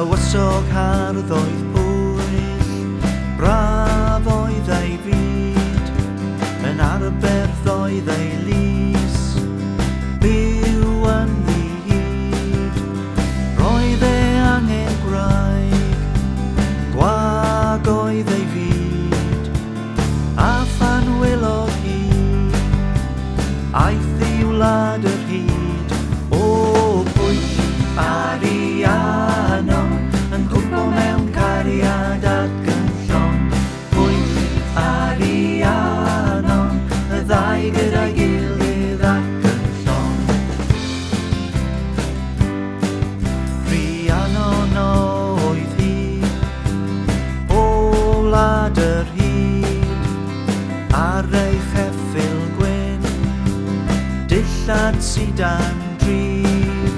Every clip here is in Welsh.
Tywysog hardd oedd bwyll, braf oedd ei fyd, yn arberth oedd ei lys, byw yn ddihyd. Roedd e angen gwraig, gwag oedd ei fyd, a phan welodd hi, aeth i wlad yr hyd. O bwyll Ariannon, yn cwmpo mewn cariad ac yn llon. Bwyll Ariannon, y ddau gyda'i gilydd ac yn llon. Rhiannon oedd hi, o wlad yr hyd, ar ei cheffyl gwyn, dillad sidan drud.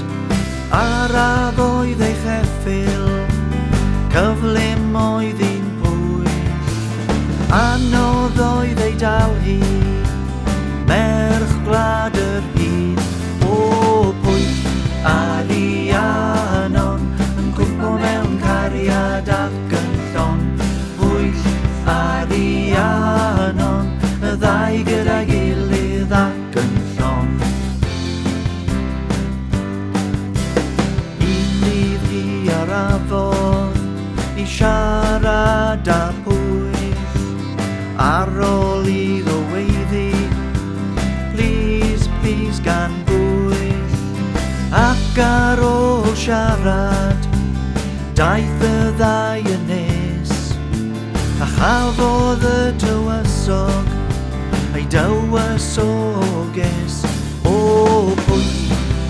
Araf oedd ei cheffyl, cyflym oedd un pwyll, anodd oedd ei dal hi, merch gwlad yr hyd. O bwyll Ariannon, yn cwmpo mewn cariad ac yn llon. Bwyll Ariannon, y ddau gyda'i gilydd ac yn llon. Arafodd i siarad â pwyll, ar ôl iddo weiddi, please, please gan bwyll. Ac ar ôl siarad, daeth y ddau yn nes, a chafodd y tywysog ei dywysoges. O bwyll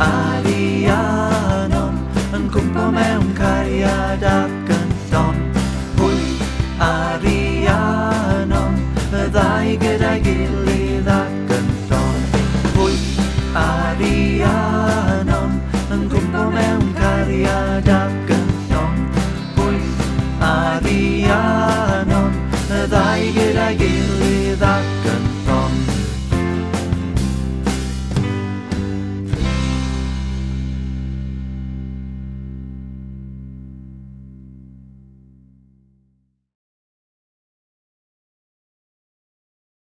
Ariannon, yn cwmpo mewn cariad ac yn llon. Bwyll Ariannon, y ddau gyda'i gilydd ac yn llon. Bwyll Ariannon, yn cwmpo mewn cariad ac yn llon. Bwyll Ariannon, y ddau gyda'i gilydd ac